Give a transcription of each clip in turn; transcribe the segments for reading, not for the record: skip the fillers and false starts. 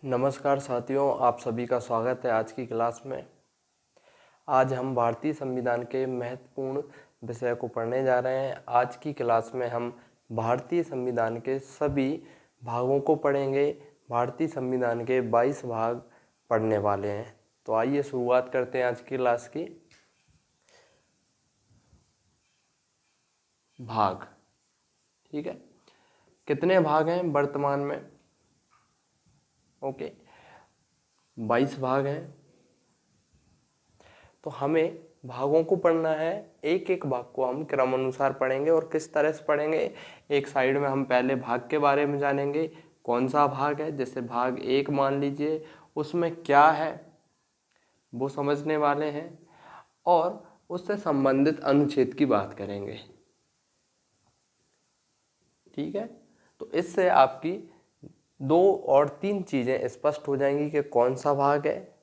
नमस्कार साथियों, आप सभी का स्वागत है आज की क्लास में। आज हम भारतीय संविधान के महत्वपूर्ण विषय को पढ़ने जा रहे हैं। आज की क्लास में हम भारतीय संविधान के सभी भागों को पढ़ेंगे। भारतीय संविधान के 22 भाग पढ़ने वाले हैं। तो आइए शुरुआत करते हैं आज की क्लास की। भाग, ठीक है। कितने भाग हैं वर्तमान में? ओके, 22 भाग हैं। तो हमें भागों को पढ़ना है। एक एक भाग को हम क्रमानुसार पढ़ेंगे। और किस तरह से पढ़ेंगे? एक साइड में हम पहले भाग के बारे में जानेंगे, कौन सा भाग है। जैसे भाग 1 मान लीजिए, उसमें क्या है वो समझने वाले हैं, और उससे संबंधित अनुच्छेद की बात करेंगे, ठीक है। तो इससे आपकी 2 और 3 चीज़ें स्पष्ट हो जाएंगी कि कौन सा भाग है,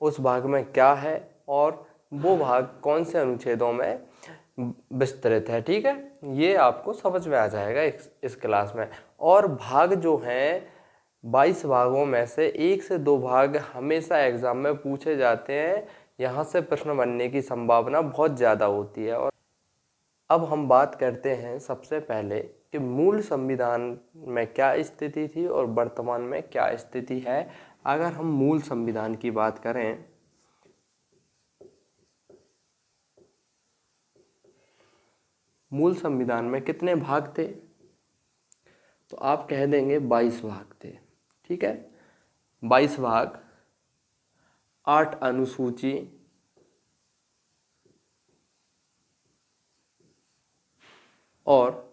उस भाग में क्या है, और वो भाग कौन से अनुच्छेदों में विस्तृत है, ठीक है। ये आपको समझ में आ जाएगा इस क्लास में। और भाग जो हैं 22 भागों में से 1 से 2 भाग हमेशा एग्जाम में पूछे जाते हैं। यहाँ से प्रश्न बनने की संभावना बहुत ज़्यादा होती है। और अब हम बात करते हैं सबसे पहले कि मूल संविधान में क्या स्थिति थी और वर्तमान में क्या स्थिति है। अगर हम मूल संविधान की बात करें, मूल संविधान में कितने भाग थे? तो आप कह देंगे 22 भाग थे, ठीक है। 22 भाग, 8 अनुसूची और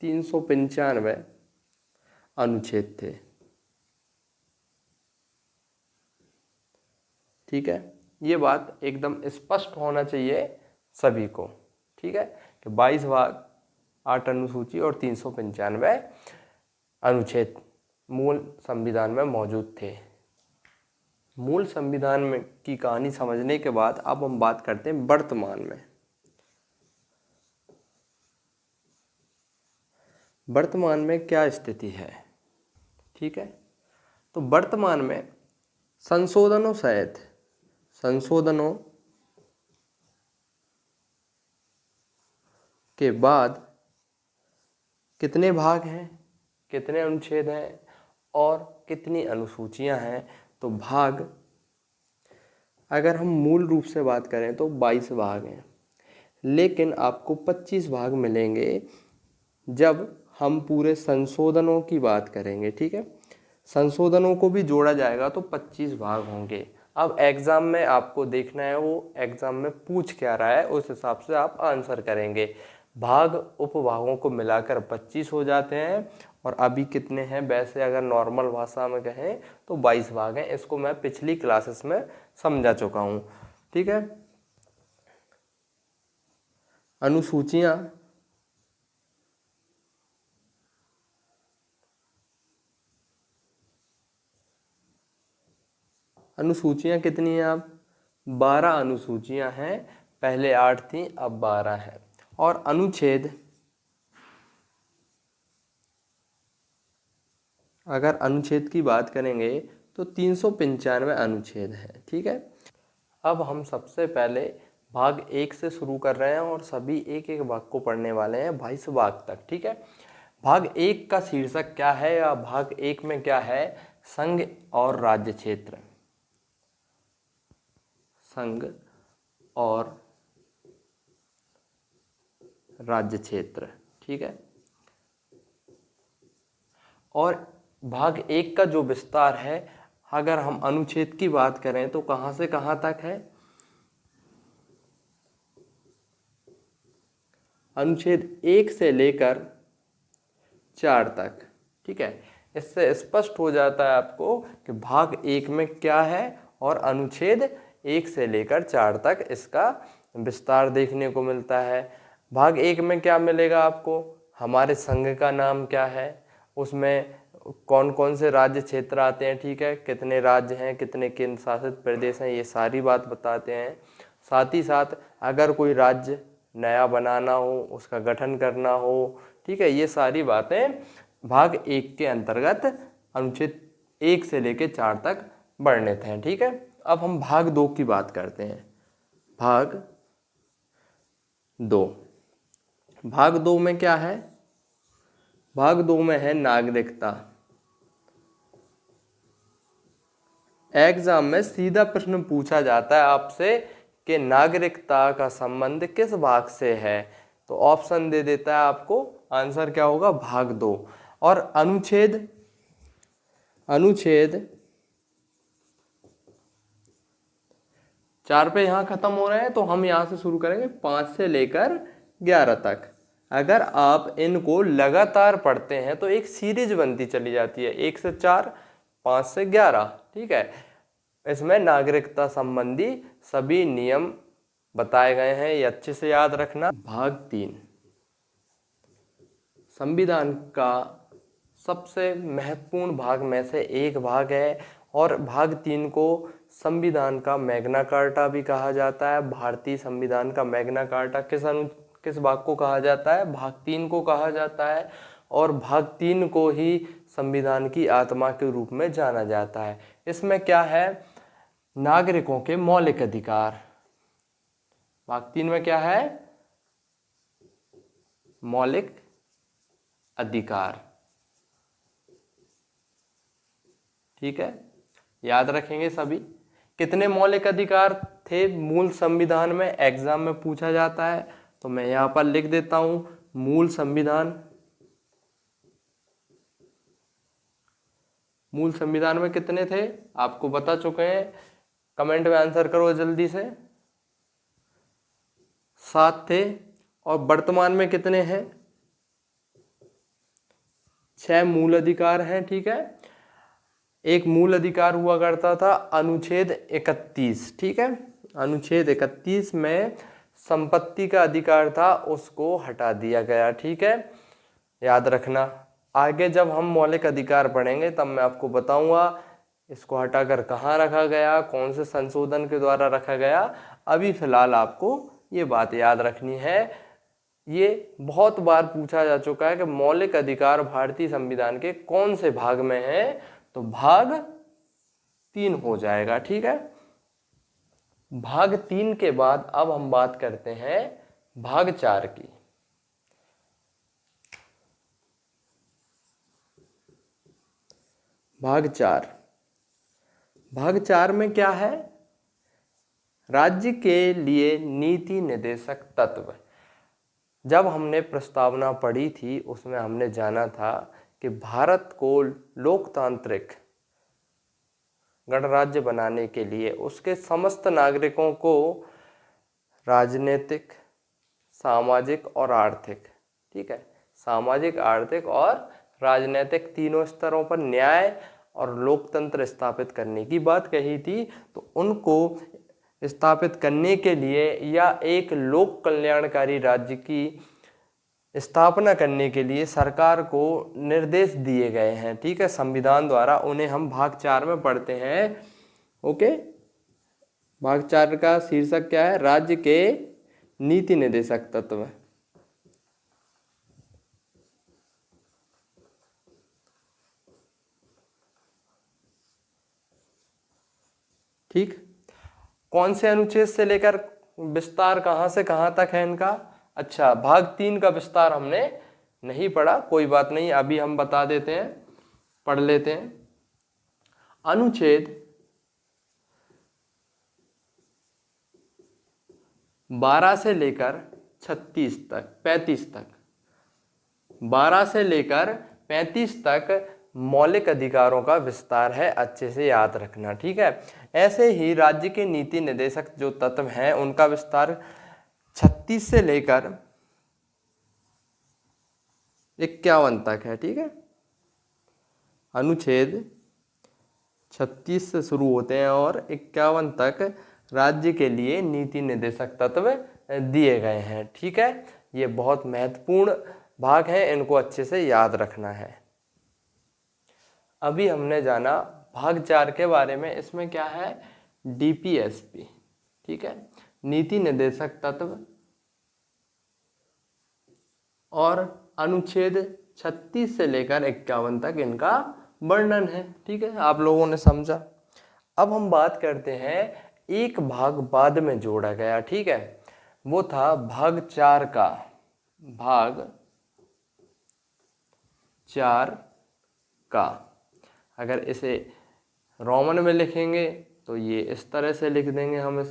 395 अनुच्छेद थे, ठीक है। ये बात एकदम स्पष्ट होना चाहिए सभी को, ठीक है, कि 22 भाग, 8 अनुसूची और 395 अनुच्छेद मूल संविधान में मौजूद थे। मूल संविधान में की कहानी समझने के बाद अब हम बात करते हैं वर्तमान में। वर्तमान में क्या स्थिति है, ठीक है। तो वर्तमान में संशोधनों सहित संशोधनों के बाद कितने भाग हैं, कितने अनुच्छेद हैं और कितनी अनुसूचियां हैं? तो भाग, अगर हम मूल रूप से बात करें तो 22 भाग हैं, लेकिन आपको 25 भाग मिलेंगे जब हम पूरे संशोधनों की बात करेंगे, ठीक है। संशोधनों को भी जोड़ा जाएगा तो 25 भाग होंगे। अब एग्जाम में आपको देखना है वो एग्जाम में पूछ क्या रहा है, उस हिसाब से आप आंसर करेंगे। भाग उपभागों को मिलाकर 25 हो जाते हैं। और अभी कितने हैं? वैसे अगर नॉर्मल भाषा में कहें तो 22 भाग हैं। इसको मैं पिछली क्लासेस में समझा चुका हूँ, ठीक है। अनुसूचियाँ, अनुसूचियाँ कितनी हैं? आप 12 अनुसूचियाँ हैं। पहले 8 थी, अब 12 हैं। और अनुच्छेद, अगर अनुच्छेद की बात करेंगे तो 395 अनुच्छेद हैं, ठीक है। अब हम सबसे पहले भाग 1 से शुरू कर रहे हैं और सभी एक एक भाग को पढ़ने वाले हैं 22 भाग तक, ठीक है। भाग 1 का शीर्षक क्या है, या भाग 1 में क्या है? संघ और राज्य क्षेत्र। संघ और राज्य क्षेत्र, ठीक है। और भाग 1 का जो विस्तार है, अगर हम अनुच्छेद की बात करें तो कहाँ से कहाँ तक है? अनुच्छेद 1 से लेकर 4 तक, ठीक है। इससे स्पष्ट हो जाता है आपको कि भाग 1 में क्या है और अनुच्छेद 1 से लेकर 4 तक इसका विस्तार देखने को मिलता है। भाग 1 में क्या मिलेगा आपको? हमारे संघ का नाम क्या है, उसमें कौन कौन से राज्य क्षेत्र आते हैं, ठीक है, कितने राज्य हैं, कितने केंद्र शासित प्रदेश हैं, ये सारी बात बताते हैं। साथ ही साथ अगर कोई राज्य नया बनाना हो, उसका गठन करना हो, ठीक है, ये सारी बातें भाग 1 के अंतर्गत अनुच्छेद 1 से लेके 4 तक वर्णित हैं। ठीक है, अब हम भाग 2 की बात करते हैं। भाग 2, भाग 2 में क्या है? भाग 2 में है नागरिकता। एग्जाम में सीधा प्रश्न पूछा जाता है आपसे कि नागरिकता का संबंध किस भाग से है, तो ऑप्शन दे देता है आपको, आंसर क्या होगा? भाग 2। और अनुच्छेद 4 पे यहाँ खत्म हो रहे हैं, तो हम यहाँ से शुरू करेंगे 5 से लेकर 11 तक। अगर आप इनको लगातार पढ़ते हैं तो एक सीरीज बनती चली जाती है, 1 से 4, 5 से 11। ठीक है, इसमें नागरिकता संबंधी सभी नियम बताए गए हैं, ये अच्छे से याद रखना। भाग 3 संविधान का सबसे महत्वपूर्ण भाग में से एक भाग है, और भाग 3 को संविधान का मैग्ना कार्टा भी कहा जाता है। भारतीय संविधान का मैग्ना कार्टा किस भाग को कहा जाता है? भाग 3 को कहा जाता है, और भाग 3 को ही संविधान की आत्मा के रूप में जाना जाता है। इसमें क्या है? नागरिकों के मौलिक अधिकार। भाग 3 में क्या है? मौलिक अधिकार। ठीक है, याद रखेंगे सभी। कितने मौलिक अधिकार थे मूल संविधान में? एग्जाम में पूछा जाता है, तो मैं यहां पर लिख देता हूं, मूल संविधान में कितने थे आपको बता चुके हैं, कमेंट में आंसर करो जल्दी से। 7 थे। और वर्तमान में कितने हैं? 6 मूल अधिकार हैं। ठीक है, एक मूल अधिकार हुआ करता था अनुच्छेद 31। ठीक है, अनुच्छेद 31 में संपत्ति का अधिकार था, उसको हटा दिया गया। ठीक है, याद रखना। आगे जब हम मौलिक अधिकार पढ़ेंगे तब मैं आपको बताऊंगा इसको हटाकर कहाँ रखा गया, कौन से संशोधन के द्वारा रखा गया। अभी फिलहाल आपको ये बात याद रखनी है। ये बहुत बार पूछा जा चुका है कि मौलिक अधिकार भारतीय संविधान के कौन से भाग में है, तो भाग 3 हो जाएगा। ठीक है, भाग 3 के बाद अब हम बात करते हैं भाग 4 की। भाग 4 में क्या है? राज्य के लिए नीति निर्देशक तत्व। जब हमने प्रस्तावना पढ़ी थी उसमें हमने जाना था कि भारत को लोकतांत्रिक गणराज्य बनाने के लिए उसके समस्त नागरिकों को राजनीतिक, सामाजिक और आर्थिक, ठीक है, सामाजिक, आर्थिक और राजनीतिक तीनों स्तरों पर न्याय और लोकतंत्र स्थापित करने की बात कही थी। तो उनको स्थापित करने के लिए या एक लोक कल्याणकारी राज्य की स्थापना करने के लिए सरकार को निर्देश दिए गए हैं। ठीक है, संविधान द्वारा, उन्हें हम भाग 4 में पढ़ते हैं। ओके, भाग 4 का शीर्षक क्या है? राज्य के नीति निर्देशक तत्व। ठीक, कौन से अनुच्छेद से लेकर विस्तार कहां से कहां तक है इनका? अच्छा, भाग 3 का विस्तार हमने नहीं पढ़ा, कोई बात नहीं, अभी हम बता देते हैं, पढ़ लेते हैं। अनुच्छेद 12 से लेकर 36 तक, 35 तक, 12 से लेकर 35 तक मौलिक अधिकारों का विस्तार है, अच्छे से याद रखना। ठीक है, ऐसे ही राज्य के नीति निर्देशक जो तत्व हैं उनका विस्तार 36 से लेकर 51 तक है। ठीक है, अनुच्छेद 36 से शुरू होते हैं और 51 तक राज्य के लिए नीति निर्देशक तत्व दिए गए हैं। ठीक है, ये बहुत महत्वपूर्ण भाग है, इनको अच्छे से याद रखना है। अभी हमने जाना भाग 4 के बारे में। इसमें क्या है? डीपीएसपी। ठीक है, नीति निर्देशक तत्व, और अनुच्छेद 36 से लेकर 51 तक इनका वर्णन है। ठीक है, आप लोगों ने समझा। अब हम बात करते हैं एक भाग बाद में जोड़ा गया। ठीक है, वो था भाग 4 का। भाग 4 का अगर इसे रोमन में लिखेंगे तो ये इस तरह से लिख देंगे हम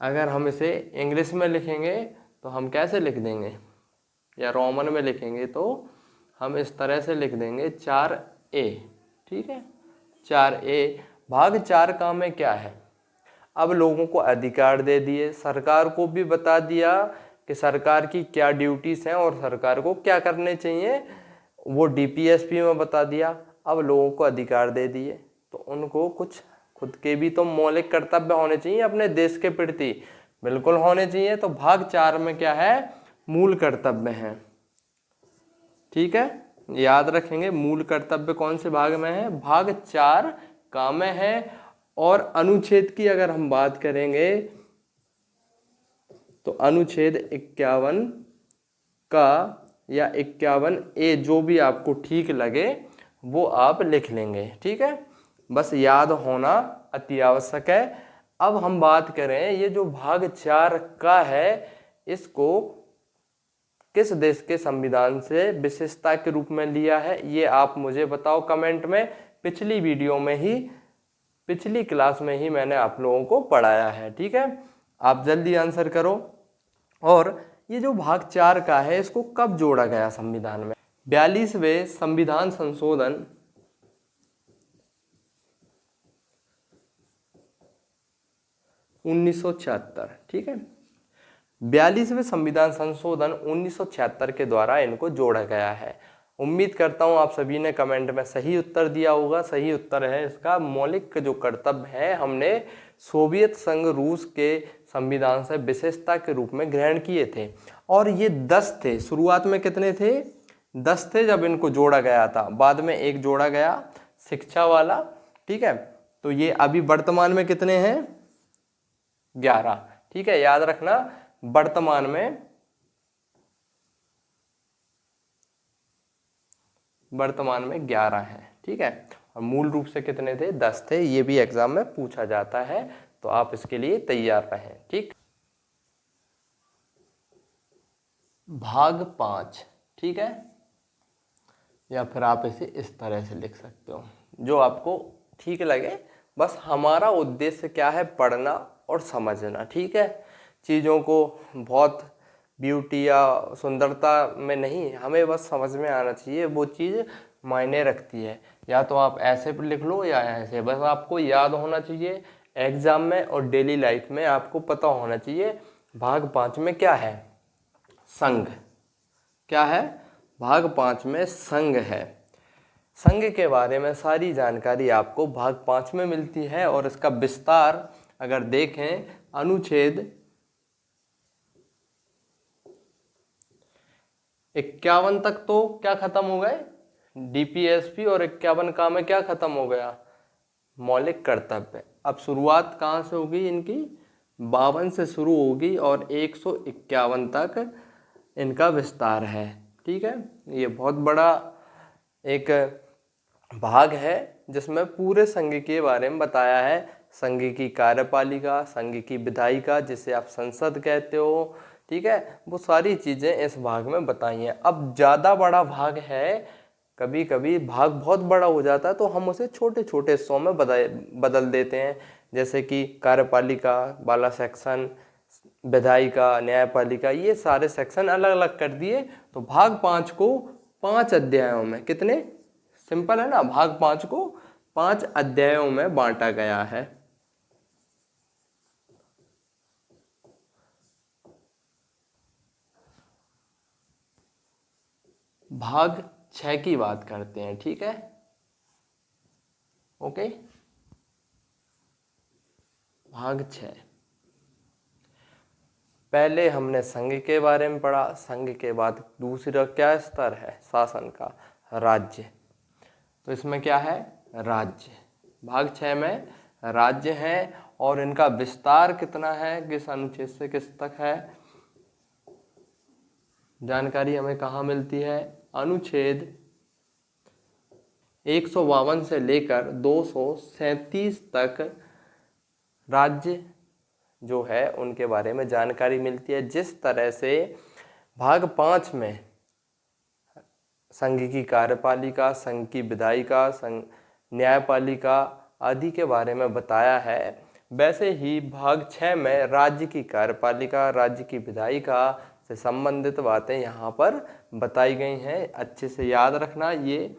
अगर हम इसे इंग्लिश में लिखेंगे तो हम कैसे लिख देंगे, या रोमन में लिखेंगे तो हम इस तरह से लिख देंगे 4A। ठीक है, 4A। भाग 4 का में क्या है, अब लोगों को अधिकार दे दिए, सरकार को भी बता दिया कि सरकार की क्या ड्यूटीज हैं और सरकार को क्या करने चाहिए, वो डीपीएसपी में बता दिया। अब लोगों को अधिकार दे दिए तो उनको कुछ खुद के भी तो मौलिक कर्तव्य होने चाहिए अपने देश के प्रति, बिल्कुल होने चाहिए। तो भाग 4 में क्या है, मूल कर्तव्य है। ठीक है, याद रखेंगे मूल कर्तव्य कौन से भाग में है, भाग 4 का में है। और अनुच्छेद की अगर हम बात करेंगे तो अनुच्छेद 51 का या 51A, जो भी आपको ठीक लगे वो आप लिख लेंगे। ठीक है, बस याद होना अति आवश्यक है। अब हम बात करें ये जो भाग 4 का है, इसको किस देश के संविधान से विशेषता के रूप में लिया है, ये आप मुझे बताओ कमेंट में। पिछली वीडियो में ही, पिछली क्लास में ही मैंने आप लोगों को पढ़ाया है। ठीक है, आप जल्दी आंसर करो। और ये जो भाग 4 का है, इसको कब जोड़ा गया संविधान में, 42वें संविधान संशोधन 1976। ठीक है, 42वें संविधान संशोधन 1976 के द्वारा इनको जोड़ा गया है। उम्मीद करता हूं आप सभी ने कमेंट में सही उत्तर दिया होगा। सही उत्तर है इसका, मौलिक जो कर्तव्य है हमने सोवियत संघ रूस के संविधान से विशेषता के रूप में ग्रहण किए थे। और ये 10 थे, शुरुआत में कितने थे, 10 थे जब इनको जोड़ा गया था, बाद में एक जोड़ा गया शिक्षा वाला। ठीक है, तो ये अभी वर्तमान में कितने हैं, 11। ठीक है, याद रखना वर्तमान में 11 है। ठीक है, और मूल रूप से कितने थे, 10 थे। ये भी एग्जाम में पूछा जाता है, तो आप इसके लिए तैयार रहें। ठीक, भाग 5। ठीक है, या फिर आप इसे इस तरह से लिख सकते हो, जो आपको ठीक लगे। बस हमारा उद्देश्य क्या है, पढ़ना और समझना। ठीक है, चीज़ों को बहुत ब्यूटी या सुंदरता में नहीं, हमें बस समझ में आना चाहिए, वो चीज़ मायने रखती है। या तो आप ऐसे पर लिख लो या ऐसे, बस आपको याद होना चाहिए एग्जाम में और डेली लाइफ में आपको पता होना चाहिए। भाग 5 में क्या है, संघ। क्या है, भाग 5 में संघ है। संघ के बारे में सारी जानकारी आपको भाग 5 में मिलती है। और इसका विस्तार अगर देखें, अनुच्छेद 51 तक तो क्या खत्म हो गए, डीपीएसपी, और 51 का में क्या खत्म हो गया, मौलिक कर्तव्य। अब शुरुआत कहाँ से होगी इनकी, 52 से शुरू होगी और 151 तक इनका विस्तार है। ठीक है, ये बहुत बड़ा एक भाग है जिसमें पूरे संघ के बारे में बताया है। संघ की कार्यपालिका, संघ की विधायिका जिसे आप संसद कहते हो, ठीक है, वो सारी चीज़ें इस भाग में बताई हैं। अब ज़्यादा बड़ा भाग है, कभी कभी भाग बहुत बड़ा हो जाता है तो हम उसे छोटे छोटे हिस्सों में बदल देते हैं। जैसे कि कार्यपालिका वाला सेक्शन, विधायिका, न्यायपालिका, ये सारे सेक्शन अलग अलग कर दिए। तो भाग 5 को 5 अध्यायों में, कितने, सिंपल है ना, भाग 5 को 5 अध्यायों में बांटा गया है। भाग 6 की बात करते हैं। ठीक है, ओके, भाग 6। पहले हमने संघ के बारे में पढ़ा, संघ के बाद दूसरा क्या स्तर है, शासन का, राज्य। तो इसमें क्या है, राज्य। भाग 6 में राज्य हैं और इनका विस्तार कितना है, किस अनुच्छेद से किस तक है, जानकारी हमें कहाँ मिलती है, अनुच्छेद 152 से लेकर 237 तक राज्य जो है उनके बारे में जानकारी मिलती है। जिस तरह से भाग 5 में संघ की कार्यपालिका, संघ की विधायिका, संघ न्यायपालिका आदि के बारे में बताया है, वैसे ही भाग 6 में राज्य की कार्यपालिका, राज्य की विधायिका से संबंधित बातें यहाँ पर बताई गई हैं। अच्छे से याद रखना, ये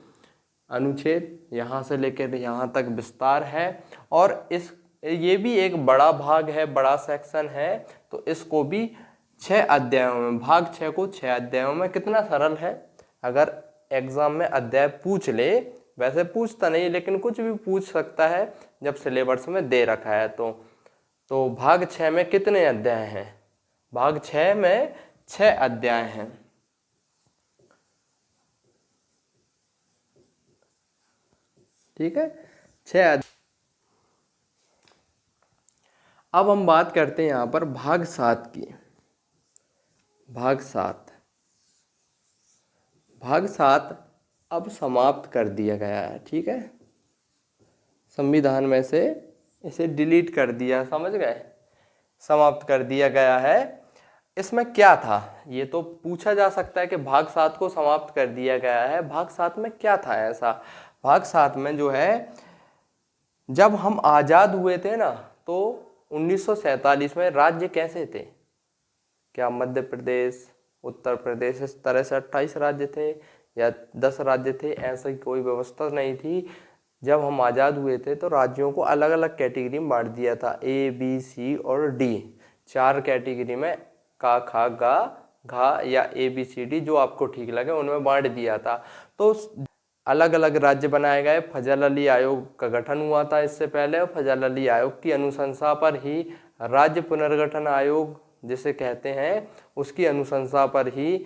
अनुच्छेद यहाँ से लेकर यहाँ तक विस्तार है और ये भी एक बड़ा भाग है, बड़ा सेक्शन है, तो इसको भी 6 अध्यायों में, भाग 6 को 6 अध्यायों में, कितना सरल है। अगर एग्जाम में अध्याय पूछ ले, वैसे पूछता नहीं लेकिन कुछ भी पूछ सकता है जब सिलेबस में दे रखा है तो भाग 6 में कितने अध्याय हैं? भाग 6 में 6 अध्याय हैं। ठीक है, 6 अध्याय। अब हम बात करते हैं यहाँ पर भाग 7 की। भाग 7 अब समाप्त कर दिया गया है। ठीक है, संविधान में से इसे डिलीट कर दिया, समझ गए, समाप्त कर दिया गया है। इसमें क्या था ये तो पूछा जा सकता है कि भाग 7 को समाप्त कर दिया गया है, भाग 7 में क्या था ऐसा। भाग 7 में जो है, जब हम आज़ाद हुए थे ना, तो 1947 में राज्य कैसे थे? क्या मध्य प्रदेश, उत्तर प्रदेश, इस तरह से 28 राज्य थे या 10 राज्य थे? ऐसी कोई व्यवस्था नहीं थी। जब हम आज़ाद हुए थे तो राज्यों को अलग अलग कैटेगरी में बांट दिया था, A, B, C और D, 4 कैटेगरी में, का, खा, गा, घा या ABCD, जो आपको ठीक लगे उनमें बांट दिया था। तो अलग अलग राज्य बनाए गए। फजल अली आयोग का गठन हुआ था इससे पहले, और फजल अली आयोग की अनुशंसा पर ही राज्य पुनर्गठन आयोग जिसे कहते हैं, उसकी अनुशंसा पर ही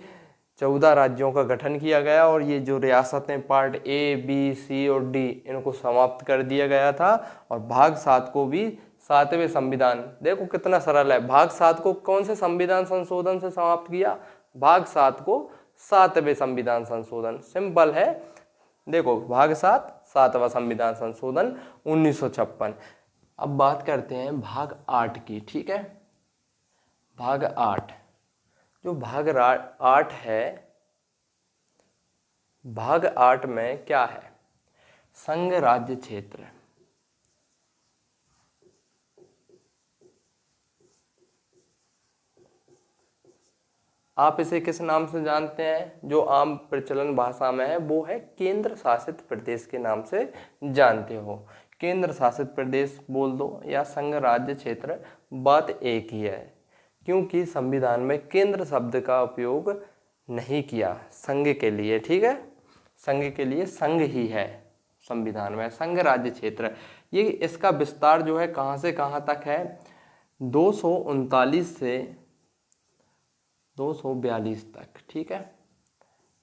14 राज्यों का गठन किया गया और ये जो रियासतें पार्ट A, B, C और D, इनको समाप्त कर दिया गया था। और भाग 7 को भी 7वें संविधान, देखो कितना सरल है, भाग 7 को कौन से संविधान संशोधन से समाप्त किया? भाग 7 को 7वें संविधान संशोधन, सिंपल है। देखो भाग 7, 7वां संविधान संशोधन 1956। अब बात करते हैं भाग 8 की। ठीक है, भाग 8, जो भाग 8 है, भाग 8 में क्या है? संघ राज्य क्षेत्र। आप इसे किस नाम से जानते हैं? जो आम प्रचलन भाषा में है वो है केंद्र शासित प्रदेश के नाम से जानते हो। केंद्र शासित प्रदेश बोल दो या संघ राज्य क्षेत्र, बात एक ही है, क्योंकि संविधान में केंद्र शब्द का उपयोग नहीं किया संघ के लिए। ठीक है, संघ के लिए संघ ही है संविधान में। संघ राज्य क्षेत्र, ये इसका विस्तार जो है कहाँ से कहाँ तक है? 239 से 242 तक। ठीक है,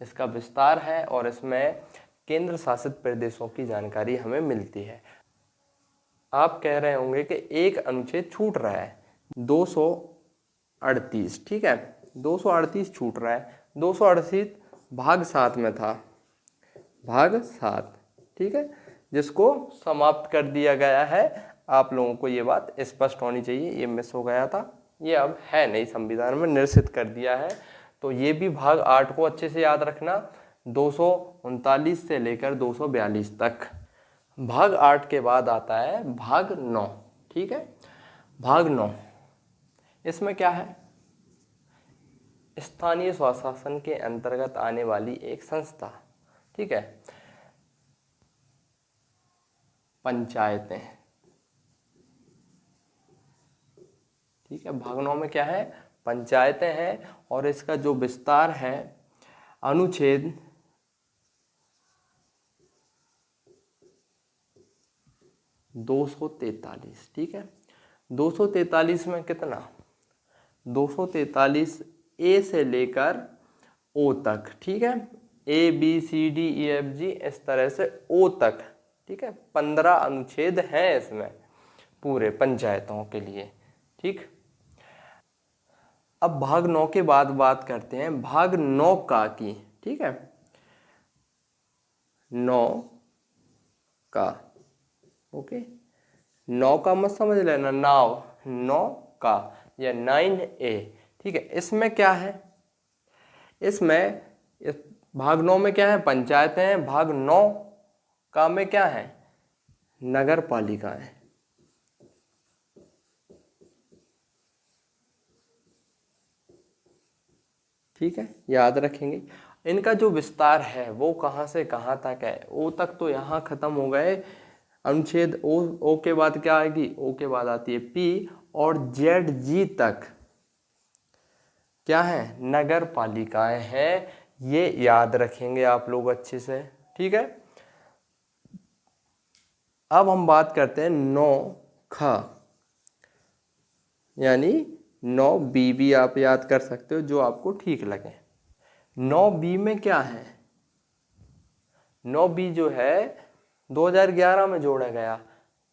इसका विस्तार है और इसमें केंद्र शासित प्रदेशों की जानकारी हमें मिलती है। आप कह रहे होंगे कि एक अनुच्छेद छूट रहा है, 238। ठीक है, 238 छूट रहा है। 238 भाग 7 में था, भाग 7। ठीक है, जिसको समाप्त कर दिया गया है। आप लोगों को ये बात स्पष्ट होनी चाहिए, ये मिस हो गया था, ये अब है नहीं, संविधान में निश्चित कर दिया है। तो ये भी भाग 8 को अच्छे से याद रखना, 239 से लेकर 242 तक। भाग 8 के बाद आता है भाग 9। ठीक है, भाग 9, इसमें क्या है? स्थानीय स्वशासन के अंतर्गत आने वाली एक संस्था। ठीक है, पंचायतें। ठीक है, भाग 9 में क्या है? पंचायतें हैं और इसका जो विस्तार है, अनुच्छेद 243। ठीक है, 243 में कितना? 243 ए से लेकर ओ तक। ठीक है, ABCDEFG इस तरह से ओ तक। ठीक है, 15 अनुच्छेद हैं इसमें पूरे पंचायतों के लिए। ठीक, अब भाग 9 के बाद बात करते हैं भाग 9 का की। ठीक है, 9 का। ओके, नौका मत समझ लेना, नाव, नौका या 9A। ठीक है, इसमें क्या है, इसमें भाग 9 में क्या है, पंचायतें हैं। भाग 9 का में क्या है, नगर पालिकाएं। ठीक है, याद रखेंगे। इनका जो विस्तार है वो कहाँ से कहाँ तक है, ओ तक तो यहाँ खत्म हो गए। अनुच्छेद ओ के बाद क्या आएगी, ओ के बाद आती है पी, और ZG तक क्या है, नगर पालिकाएं हैं। ये याद रखेंगे आप लोग अच्छे से। ठीक है, अब हम बात करते हैं 9ख, यानी 9B भी आप याद कर सकते हो, जो आपको ठीक लगे। 9B में क्या है, 9B जो है 2011 में जोड़ा गया,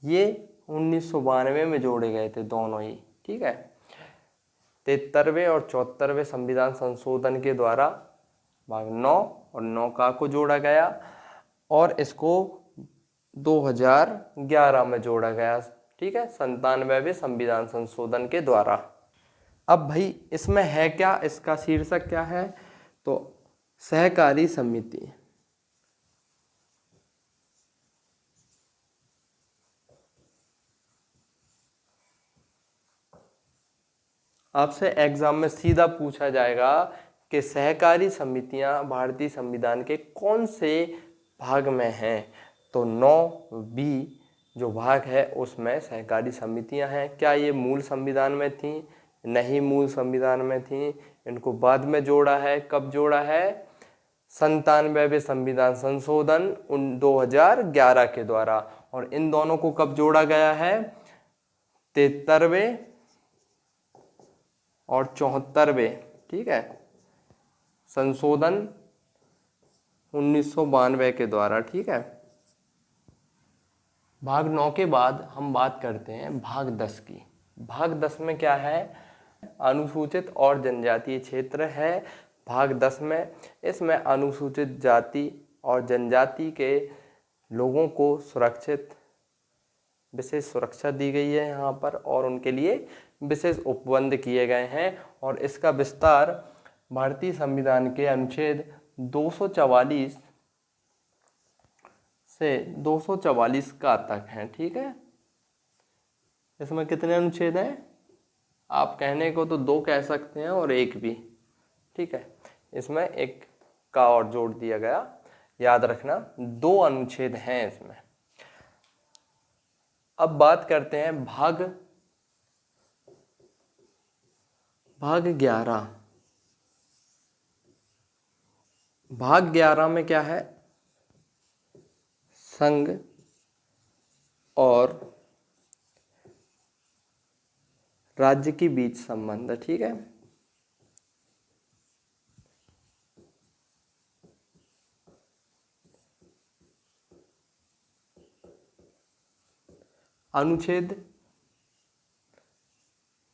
ये 1992 में जोड़े गए थे दोनों ही। ठीक है, 73वें और 74वें संविधान संशोधन के द्वारा भाग 9 और 9 को जोड़ा गया, और इसको 2011 में जोड़ा गया। ठीक है, 97वें संविधान संशोधन के द्वारा। अब भाई इसमें है क्या, इसका शीर्षक क्या है, तो सहकारी समिति। आपसे एग्जाम में सीधा पूछा जाएगा कि सहकारी समितियां भारतीय संविधान के कौन से भाग में हैं, तो 9B जो भाग है उसमें सहकारी समितियां हैं। क्या ये मूल संविधान में थी, नहीं मूल संविधान में थी, इनको बाद में जोड़ा है। कब जोड़ा है, 97वें संविधान संशोधन 2011 के द्वारा। और इन दोनों को कब जोड़ा गया है, 73वें और 74वें, ठीक है, संशोधन 1992 के द्वारा। ठीक है, भाग 9 के बाद हम बात करते हैं भाग 10 की। भाग 10 में क्या है, अनुसूचित और जनजातीय क्षेत्र है। भाग 10 में, इसमें अनुसूचित जाति और जनजाति के लोगों को सुरक्षित विशेष सुरक्षा दी गई है यहाँ पर, और उनके लिए विशेष उपबंध किए गए हैं। और इसका विस्तार भारतीय संविधान के अनुच्छेद 244 से 244 का तक है। ठीक है, इसमें कितने अनुच्छेद हैं, आप कहने को तो 2 कह सकते हैं और 1 भी। ठीक है, इसमें 1 का और जोड़ दिया गया, याद रखना 2 अनुच्छेद हैं इसमें। अब बात करते हैं भाग 11। भाग 11 में क्या है, संघ और राज्य के बीच संबंध। ठीक है, अनुच्छेद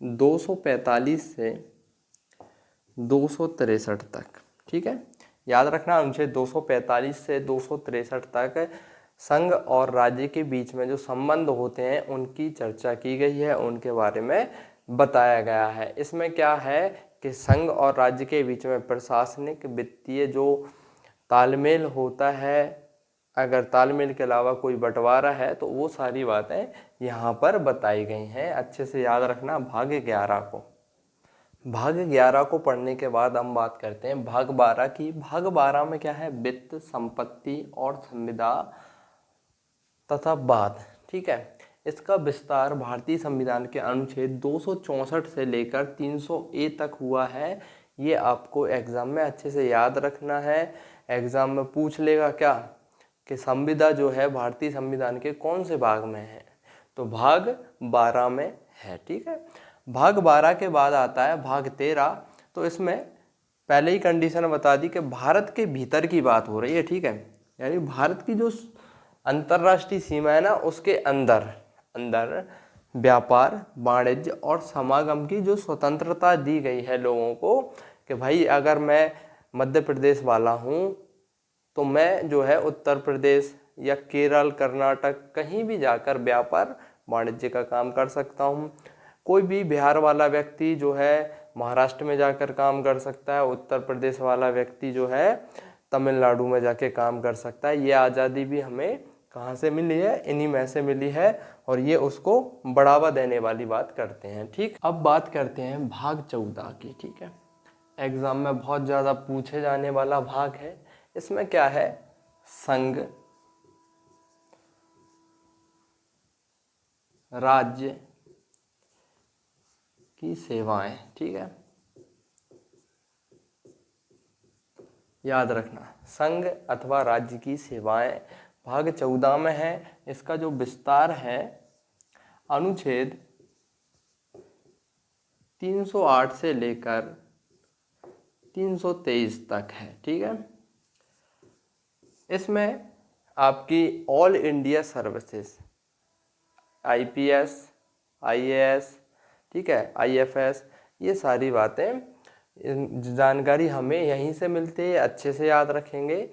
245 से 263 तक। ठीक है, याद रखना अनुच्छेद 245 से 263 तक संघ और राज्य के बीच में जो संबंध होते हैं उनकी चर्चा की गई है, उनके बारे में बताया गया है। इसमें क्या है कि संघ और राज्य के बीच में प्रशासनिक वित्तीय जो तालमेल होता है, अगर तालमेल के अलावा कोई बंटवारा है तो वो सारी बातें यहाँ पर बताई गई हैं। अच्छे से याद रखना भाग 11 को। भाग 11 को पढ़ने के बाद हम बात करते हैं भाग 12 की। भाग 12 में क्या है, वित्त, संपत्ति और संविदा तथा वाद। ठीक है, इसका विस्तार भारतीय संविधान के अनुच्छेद 264 से लेकर 300A तक हुआ है। ये आपको एग्जाम में अच्छे से याद रखना है। एग्जाम में पूछ लेगा क्या कि संविदा जो है भारतीय संविधान के कौन से भाग में है, तो भाग 12 में है। ठीक है, भाग 12 के बाद आता है भाग 13। तो इसमें पहले ही कंडीशन बता दी कि भारत के भीतर की बात हो रही है। ठीक है, यानी भारत की जो अंतर्राष्ट्रीय सीमा है ना, उसके अंदर व्यापार, वाणिज्य और समागम की जो स्वतंत्रता दी गई है लोगों को, कि भाई अगर मैं मध्य प्रदेश वाला हूँ तो मैं जो है उत्तर प्रदेश या केरल, कर्नाटक कहीं भी जाकर व्यापार वाणिज्य का काम कर सकता हूँ। कोई भी बिहार वाला व्यक्ति जो है महाराष्ट्र में जाकर काम कर सकता है, उत्तर प्रदेश वाला व्यक्ति जो है तमिलनाडु में जाके काम कर सकता है। ये आज़ादी भी हमें कहाँ से मिली है? इन्हीं में से मिली है, और ये उसको बढ़ावा देने वाली बात करते हैं। ठीक, अब बात करते हैं भाग 14 की। ठीक है, एग्जाम में बहुत ज़्यादा पूछे जाने वाला भाग है। इसमें क्या है? संघ, राज्य की सेवाएं। ठीक है, याद रखना, संघ अथवा राज्य की सेवाएं भाग 14 में है। इसका जो विस्तार है अनुच्छेद 308 से लेकर 323 तक है। ठीक है, इसमें आपकी all India services, IPS, IAS, ठीक है, आईएफएस, ये सारी बातें जानकारी हमें यहीं से मिलती है, अच्छे से याद रखेंगे।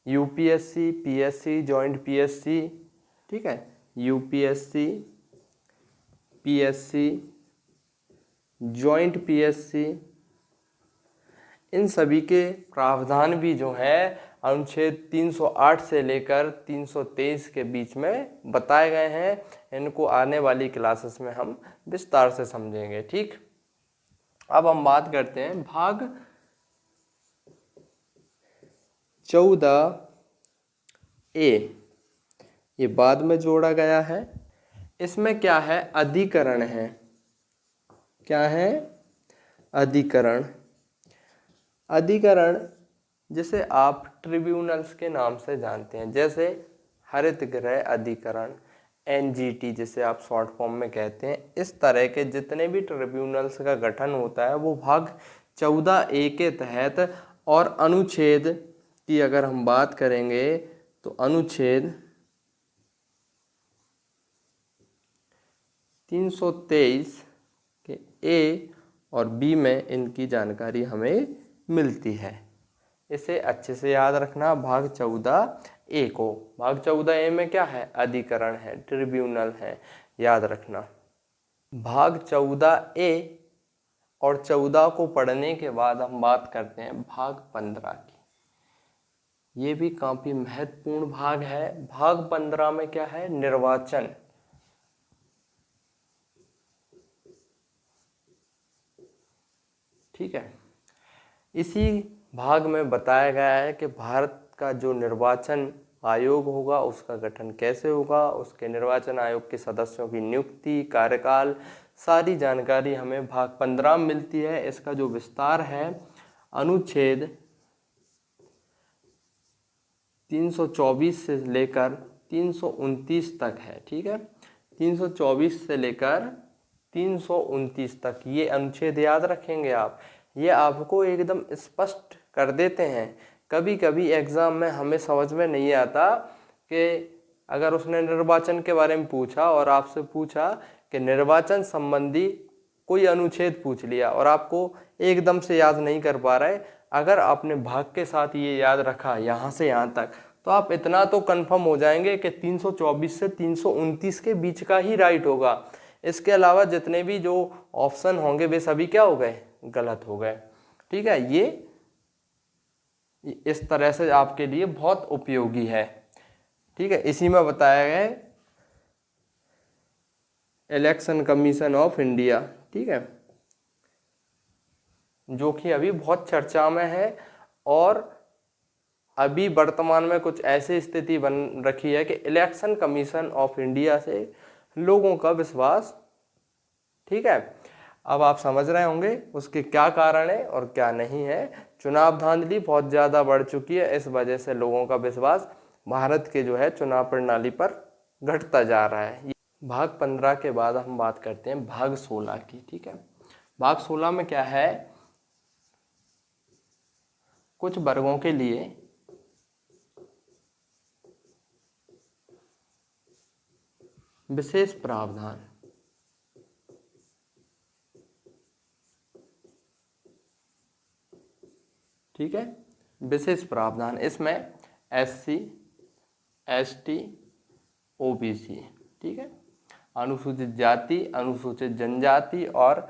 यूपीएससी, पीएससी, जॉइंट पीएससी, ठीक है, यूपीएससी, पीएससी, जॉइंट पीएससी, इन सभी के प्रावधान भी जो है अनुच्छेद 308 से लेकर 323 के बीच में बताए गए हैं। इनको आने वाली क्लासेस में हम विस्तार से समझेंगे। ठीक, अब हम बात करते हैं भाग 14A। ये बाद में जोड़ा गया है। इसमें क्या है? अधिकरण है। क्या है? अधिकरण। अधिकरण जिसे आप ट्रिब्यूनल्स के नाम से जानते हैं, जैसे हरित गृह अधिकरण, एनजीटी जिसे आप शॉर्ट फॉर्म में कहते हैं। इस तरह के जितने भी ट्रिब्यूनल्स का गठन होता है वो भाग 14A के तहत, और अनुच्छेद की अगर हम बात करेंगे तो अनुच्छेद 323 के ए और बी में इनकी जानकारी हमें मिलती है। इसे अच्छे से याद रखना, भाग 14A को। भाग 14A में क्या है? अधिकरण है, ट्रिब्यूनल है, याद रखना। भाग 14A और 14 को पढ़ने के बाद हम बात करते हैं भाग 15 की। ये भी काफी महत्वपूर्ण भाग है। भाग 15 में क्या है? निर्वाचन। ठीक है, इसी भाग में बताया गया है कि भारत का जो निर्वाचन आयोग होगा उसका गठन कैसे होगा, उसके निर्वाचन आयोग के सदस्यों की नियुक्ति, कार्यकाल, सारी जानकारी हमें भाग 15 में मिलती है। इसका जो विस्तार है अनुच्छेद 324 से लेकर 329 तक है। ठीक है, 324 से लेकर 329 तक ये अनुच्छेद याद रखेंगे आप। ये आपको एकदम स्पष्ट कर देते हैं। कभी कभी एग्जाम में हमें समझ में नहीं आता कि अगर उसने निर्वाचन के बारे में पूछा और आपसे पूछा कि निर्वाचन संबंधी कोई अनुच्छेद पूछ लिया और आपको एकदम से याद नहीं कर पा रहे, अगर आपने भाग के साथ ये याद रखा यहाँ से यहाँ तक, तो आप इतना तो कंफर्म हो जाएंगे कि 324 से 329 के बीच का ही राइट होगा। इसके अलावा जितने भी जो ऑप्शन होंगे वे सभी क्या हो गए? गलत हो गए। ठीक है, ये इस तरह से आपके लिए बहुत उपयोगी है। ठीक है, इसी में बताया गया है इलेक्शन कमीशन ऑफ इंडिया, ठीक है, जो कि अभी बहुत चर्चा में है, और अभी वर्तमान में कुछ ऐसी स्थिति बन रखी है कि इलेक्शन कमीशन ऑफ इंडिया से लोगों का विश्वास, ठीक है, अब आप समझ रहे होंगे उसके क्या कारण है और क्या नहीं है। चुनाव धांधली बहुत ज़्यादा बढ़ चुकी है, इस वजह से लोगों का विश्वास भारत के जो है चुनाव प्रणाली पर घटता जा रहा है। भाग 15 के बाद हम बात करते हैं भाग 16 की। ठीक है, भाग 16 में क्या है? कुछ वर्गों के लिए विशेष प्रावधान। ठीक है, विशेष प्रावधान। इसमें एससी, ST OBC, ठीक है। अनुसूचित जाति, अनुसूचित जनजाति और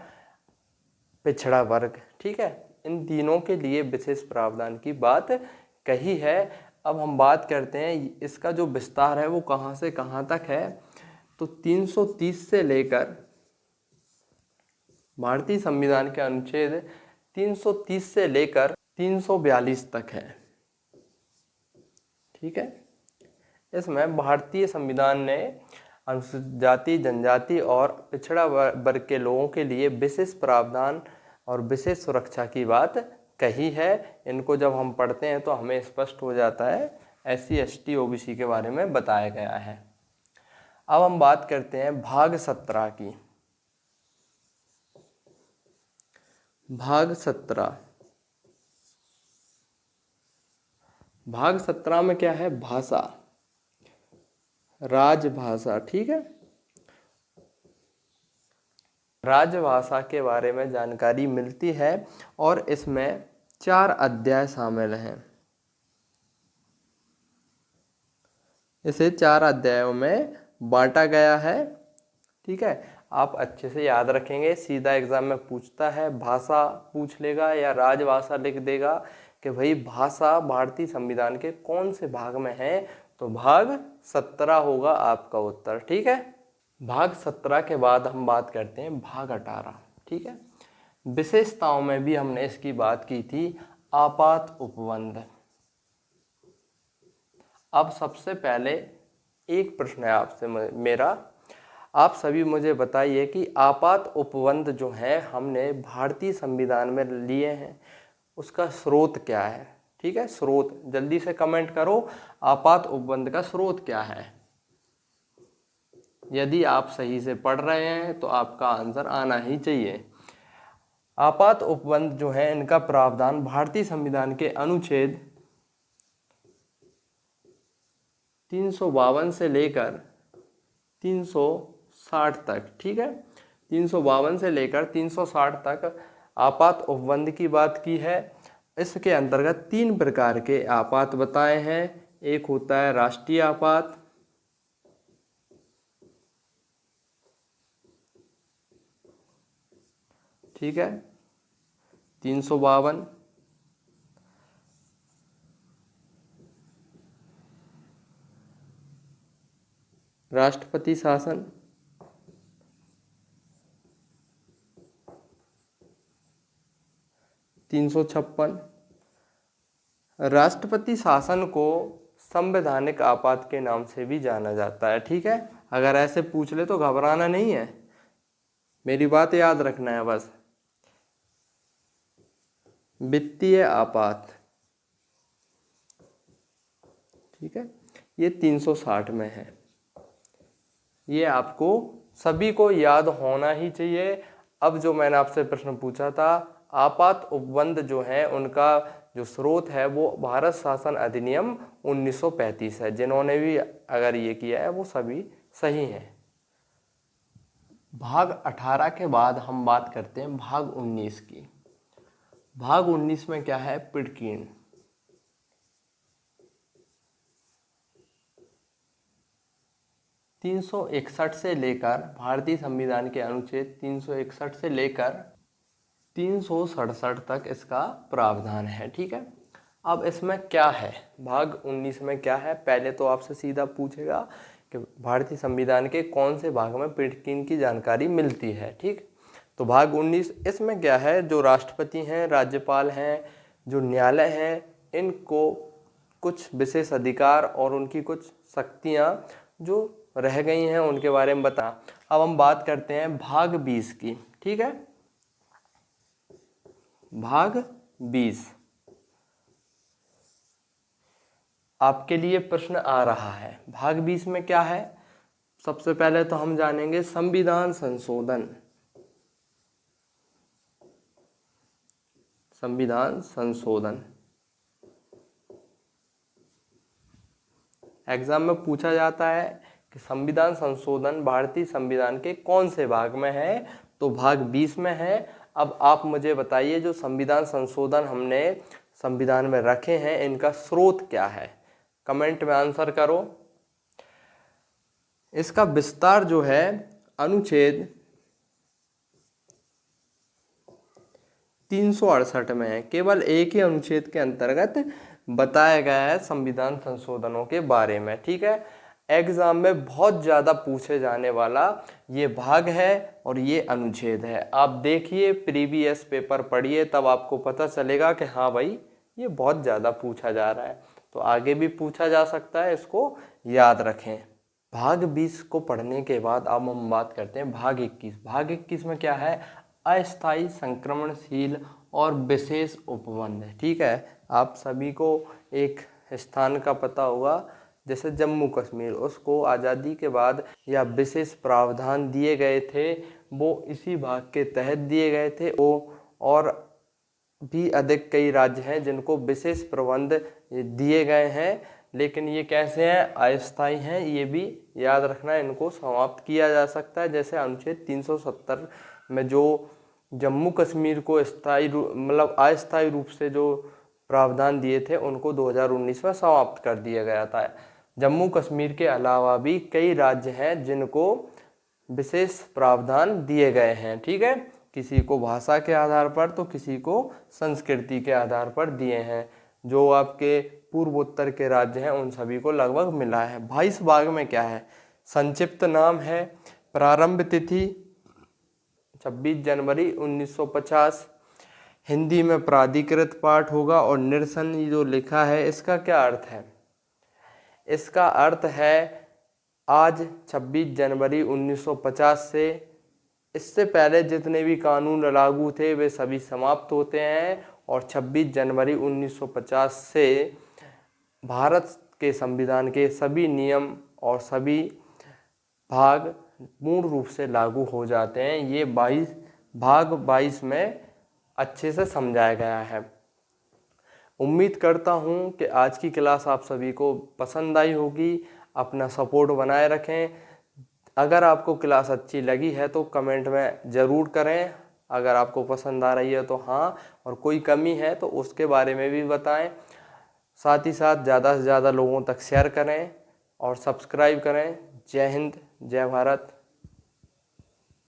पिछड़ा वर्ग, ठीक है। इन तीनों के लिए विशेष प्रावधान की बात कही है। अब हम बात करते हैं इसका जो विस्तार है वो कहाँ से कहाँ तक है। तो 330 से लेकर भारतीय संविधान के अनुच्छेद 330 से लेकर 342 तक है, ठीक है। इसमें भारतीय संविधान ने अनुसूचित जाति, जनजाति और पिछड़ा वर्ग के लोगों के लिए विशेष प्रावधान और विशेष सुरक्षा की बात कही है। इनको जब हम पढ़ते हैं तो हमें स्पष्ट हो जाता है SC ST OBC के बारे में बताया गया है। अब हम बात करते हैं भाग 17 की। भाग 17, भाग 17 में क्या है? भाषा, राजभाषा, ठीक है। राजभाषा के बारे में जानकारी मिलती है और इसमें 4 अध्याय शामिल हैं। इसे 4 अध्यायों में बांटा गया है, ठीक है। आप अच्छे से याद रखेंगे, सीधा एग्जाम में पूछता है भाषा पूछ लेगा या राजभाषा लिख देगा कि भाई भाषा भारतीय संविधान के कौन से भाग में है, तो भाग 17 होगा आपका उत्तर, ठीक है। भाग 17 के बाद हम बात करते हैं भाग 18, ठीक है। विशेषताओं में भी हमने इसकी बात की थी, आपात उपबंध। अब सबसे पहले एक प्रश्न है आपसे मेरा, आप सभी मुझे बताइए कि आपात उपबंध जो है हमने भारतीय संविधान में लिए हैं, उसका स्रोत क्या है, ठीक है। स्रोत जल्दी से कमेंट करो, आपात उपबंध का स्रोत क्या है। यदि आप सही से पढ़ रहे हैं तो आपका आंसर आना ही चाहिए। आपात उपबंध जो है इनका प्रावधान भारतीय संविधान के अनुच्छेद 352 से लेकर 360 तक, ठीक है। 352 से लेकर 360 तक आपात उपबंध की बात की है। इसके अंतर्गत 3 प्रकार के आपात बताए हैं। एक होता है राष्ट्रीय आपात, ठीक है, 352। राष्ट्रपति शासन, 356। राष्ट्रपति शासन को संवैधानिक आपात के नाम से भी जाना जाता है, ठीक है। अगर ऐसे पूछ ले तो घबराना नहीं है, मेरी बात याद रखना है बस। वित्तीय आपात, ठीक है, ये 360 में है। ये आपको सभी को याद होना ही चाहिए। अब जो मैंने आपसे प्रश्न पूछा था, आपात उपबंध जो है उनका जो स्रोत है वो भारत शासन अधिनियम 1935 है। जिन्होंने भी अगर ये किया है वो सभी सही हैं। भाग 18 के बाद हम बात करते हैं भाग 19 की। भाग 19 में क्या है? पिडकीन। तीन 361 से लेकर भारतीय संविधान के अनुच्छेद 361 से लेकर 367 तक इसका प्रावधान है, ठीक है। अब इसमें क्या है, भाग 19 में क्या है? पहले तो आपसे सीधा पूछेगा कि भारतीय संविधान के कौन से भाग में पिडकीन की जानकारी मिलती है, ठीक। तो भाग 19 इसमें क्या है? जो राष्ट्रपति हैं, राज्यपाल हैं, जो न्यायालय हैं, इनको कुछ विशेष अधिकार और उनकी कुछ शक्तियां जो रह गई हैं उनके बारे में बता। अब हम बात करते हैं भाग 20 की, ठीक है। भाग 20 आपके लिए प्रश्न आ रहा है। भाग 20 में क्या है? सबसे पहले तो हम जानेंगे संविधान संशोधन। संविधान संशोधन एग्जाम में पूछा जाता है कि संविधान संशोधन भारतीय संविधान के कौन से भाग में है? तो भाग 20 में है। अब आप मुझे बताइए, जो संविधान संशोधन हमने संविधान में रखे हैं इनका स्रोत क्या है? कमेंट में आंसर करो। इसका विस्तार जो है अनुच्छेद 368 में है। केवल एक ही अनुच्छेद के अंतर्गत बताया गया है संविधान संशोधनों के बारे में। ठीक है, एग्जाम में बहुत ज़्यादा पूछे जाने वाला ये भाग है और ये अनुच्छेद है। आप देखिए, प्रीवियस पेपर पढ़िए, तब आपको पता चलेगा कि हाँ भाई ये बहुत ज़्यादा पूछा जा रहा है, तो आगे भी पूछा जा सकता है, इसको याद रखें। भाग 20 को पढ़ने के बाद अब हम बात करते हैं भाग 21। भाग 21 में क्या है? अस्थायी, संक्रमणशील और विशेष उपबंध। ठीक है, आप सभी को एक स्थान का पता होगा, जैसे जम्मू कश्मीर, उसको आज़ादी के बाद या विशेष प्रावधान दिए गए थे, वो इसी भाग के तहत दिए गए थे। वो और भी अधिक कई राज्य हैं जिनको विशेष प्रबंध दिए गए हैं, लेकिन ये कैसे हैं? अस्थायी हैं, ये भी याद रखना। इनको समाप्त किया जा सकता है, जैसे अनुच्छेद 370 में जो जम्मू कश्मीर को स्थायी मतलब अस्थायी रूप से जो प्रावधान दिए थे, उनको 2019 में समाप्त कर दिया गया था। जम्मू कश्मीर के अलावा भी कई राज्य हैं जिनको विशेष प्रावधान दिए गए हैं। ठीक है, किसी को भाषा के आधार पर तो किसी को संस्कृति के आधार पर दिए हैं। जो आपके पूर्वोत्तर के राज्य हैं उन सभी को लगभग मिला है। 22 भाग में क्या है? संक्षिप्त नाम है, प्रारंभ तिथि 26 जनवरी 1950, हिंदी में प्राधिकृत पाठ होगा, और निरसन जो लिखा है इसका क्या अर्थ है? इसका अर्थ है आज 26 जनवरी 1950 से इससे पहले जितने भी कानून लागू थे वे सभी समाप्त होते हैं, और 26 जनवरी 1950 से भारत के संविधान के सभी नियम और सभी भाग पूर्ण रूप से लागू हो जाते हैं। ये भाग 22 में अच्छे से समझाया गया है। उम्मीद करता हूँ कि आज की क्लास आप सभी को पसंद आई होगी। अपना सपोर्ट बनाए रखें। अगर आपको क्लास अच्छी लगी है तो कमेंट में ज़रूर करें। अगर आपको पसंद आ रही है तो हाँ, और कोई कमी है तो उसके बारे में भी बताएं। साथ ही साथ ज़्यादा से ज़्यादा लोगों तक शेयर करें और सब्सक्राइब करें। जय हिंद, जय भारत।